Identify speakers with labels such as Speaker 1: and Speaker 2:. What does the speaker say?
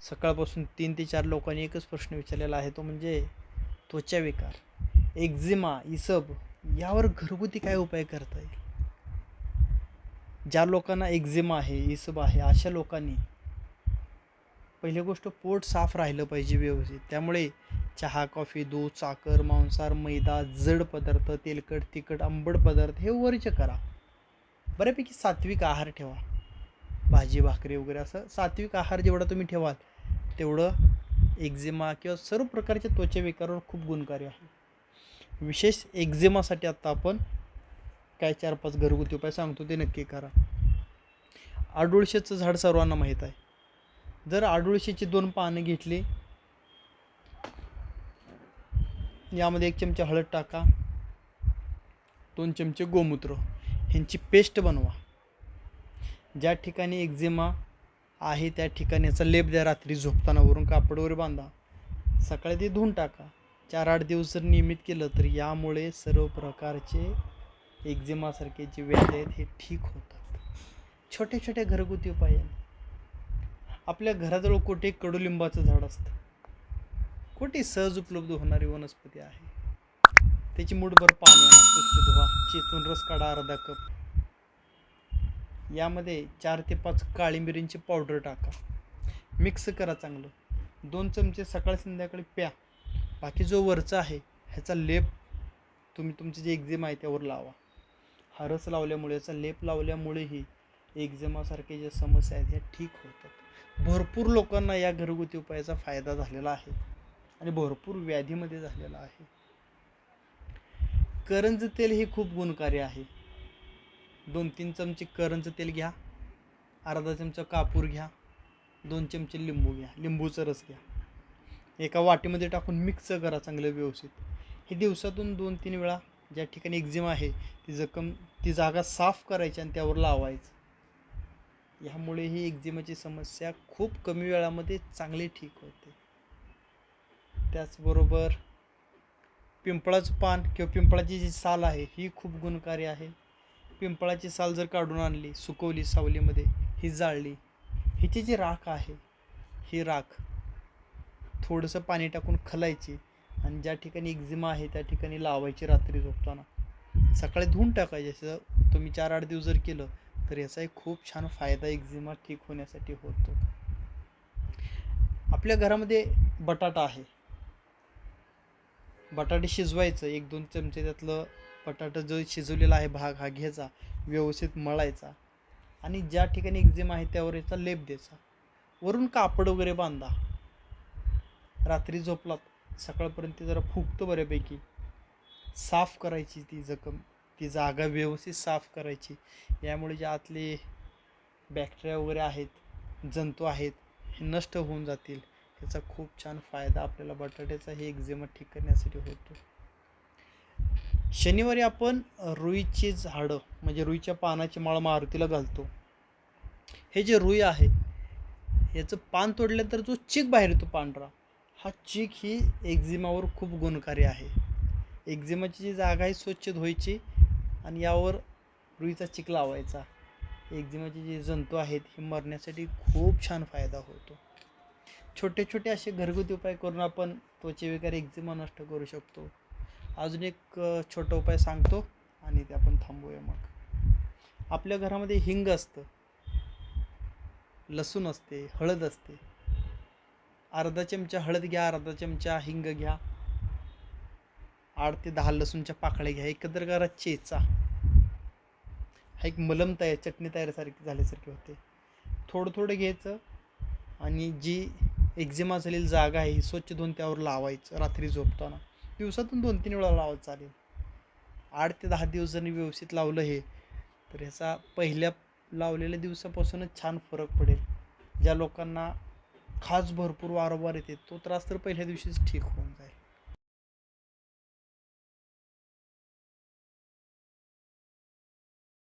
Speaker 1: सकाळपासून 3 ते 4 लोकांनी एकच प्रश्न विचारलेला आहे, तो म्हणजे त्वचा विकार, एक्झिमा, इसब यावर घरगुती काय उपाय करता येईल? ज्या लोकांना एक्झिमा आहे, इसब आहे, अशा लोकांनी पहिली गोष्ट पोट साफ राहिलं पाहिजे व्यवस्थित. त्यामुळे चहा, कॉफी, दूध, साखर, मांसाहार, मैदा, जड पदार्थ, तेलकट, तिखट, आंबट पदार्थ हे वर्ज्य करा. बऱ्यापैकी सात्विक आहार ठेवा. भाजी भाकरी वगैरे असं सात्विक आहार जेवढा तुम्ही ठेवाल तेवढं एक्झिमा किंवा सर्व प्रकारच्या त्वचा विकारावर खूप गुणकारी आहे. विशेष एक्झिमासाठी आता आपण काय 4-5 घरगुती उपाय सांगतो ते नक्की करा. आडुळशाचं झाड सर्वांना माहीत आहे. जर आडुळशीची 2 पानं घेतली, यामध्ये 1 चमचा हळद टाका, 2 चमचे गोमूत्र, ह्यांची पेस्ट बनवा. ज्या ठिकाणी एक्झिमा आहे त्या ठिकाणी याचा लेप द्या. रात्री झोपताना वरून कापड वगैरे बांधा, सकाळी ते धुवून टाका. 4-8 दिवस जर नियमित केलं तर यामुळे सर्व प्रकारचे एक्झिमासारखे जे व्याधी आहेत हे ठीक होतात. छोटे छोटे घरगुती उपाय. आपल्या घराजवळ कुठे कडुलिंबाचं झाड असतं, कुठे सहज उपलब्ध होणारी वनस्पती आहे. त्याची मूठभर पाणी आणा, स्वच्छ धुवा, चेचून रस काढा अर्धा कप. यामध्ये 4 ते 5 काळी मिरींची पावडर टाका, मिक्स करा चांगलं. 2 चमचे सकाळ संध्याकाळी प्या. बाकी जो वरचा आहे ह्याचा लेप तुम्ही तुमचे जे एक्झिमा आहे त्यावर लावा. हा रस लावल्यामुळे, याचा लेप लावल्यामुळेही एक्झिमासारखे ज्या समस्या आहेत ह्या ठीक होतात. भरपूर लोकांना या घरगुती उपायाचा फायदा झालेला आहे आणि भरपूर व्याधीमध्ये झालेला आहे. करंज तेल हे खूप गुणकारी आहे. 2-3 चमचे करंज तेल घ्या, अर्धा चमचा कापूर घ्या, 2 चमचे लिंबू घ्या, लिंबूचा रस घ्या. एका वाटीमध्ये टाकून मिक्स करा चांगलं व्यवस्थित. हे दिवसातून 2-3 वेळा ज्या ठिकाणी एक्झिमा आहे ती जागा साफ करायची आणि त्यावर लावायचं. ह्यामुळे ही एक्झिमाची समस्या खूप कमी वेळामध्ये चांगली ठीक होते. त्याचबरोबर पिंपळाचं पान किंवा पिंपळाची जी साल आहे ही खूप गुणकारी आहे. पिंपळाची साल जर काढून आणली, सुकवली सावलीमध्ये, ही जाळली, हिची जी राख आहे ही राख थोडंसं पाणी टाकून खलायची आणि ज्या ठिकाणी एक्झिमा आहे त्या ठिकाणी लावायची रात्री झोपताना. सकाळी धुवून टाकायचे. असं तुम्ही 4-8 दिवस जर केलं तर याचा एक खूप छान फायदा एक्झिमा ठीक होण्यासाठी होतो. आपल्या घरामध्ये बटाटा आहे, बटाटे शिजवायचं. 1-2 चमचे त्यातलं बटाटा जो शिजवलेला आहे भाग हा घ्यायचा, व्यवस्थित मळायचा आणि ज्या ठिकाणी एक्झिमा आहे त्यावर याचा लेप द्यायचा. वरून कापड वगैरे बांधा. रात्री झोपलात सकाळपर्यंत जरा फुगतं बऱ्यापैकी. साफ करायची ती जखम, ती जागा व्यवस्थित साफ करायची. यामुळे जे आतले बॅक्टेरिया वगैरे आहेत, जंतू आहेत, हे नष्ट होऊन जातील. याचा खूप छान फायदा आपल्याला बटाट्याचा हे एक्झिमा ठीक करण्यासाठी होतो. शनिवारी आपण रुईची झाडं म्हणजे रुईच्या पानाची माळ मारुतीला घालतो. हे जे रुई आहे याचं पान तोडलं तर जो चीक बाहेर येतो पांढरा, हा चीक ही एक्झिमावर खूप गुणकारी आहे. एक्झिमाची जी जागा आहे स्वच्छ धुवायची आणि यावर रुईचा चीक लावायचा. एक्झिमाचे जे जंतू आहेत हे मरण्यासाठी खूप छान फायदा होतो. छोटे छोटे असे घरगुती उपाय करून आपण त्वचेविकार एक्झिमा नष्ट करू शकतो. अजून एक छोटा उपाय सांगतो आणि ते आपण थांबूया. मग आपल्या घरामध्ये हिंग असतं, लसूण असते, हळद असते. अर्धा चमचा हळद घ्या, अर्धा चमचा हिंग घ्या, 8 ते 10 लसूणच्या पाकळ्या घ्या, एकत्र करा, चेचा. हा एक मलम तयार, चटणी तयार झाल्यासारखी होते. थोडं थोडं घ्यायचं आणि जी एक्झिमा झालेली जागा आहे ही स्वच्छ धुवून त्यावर लावायचं रात्री झोपताना. दिवसातून 2-3 वेळा लावत चालेल. 8 ते 10 दिवस जर व्यवस्थित लावलं हे तर ह्याचा पहिल्या लावलेल्या दिवसापासूनच छान फरक पडेल. ज्या लोकांना खाज भरपूर वारंवार येते तो त्रास तर पहिल्या दिवशीच ठीक होणार.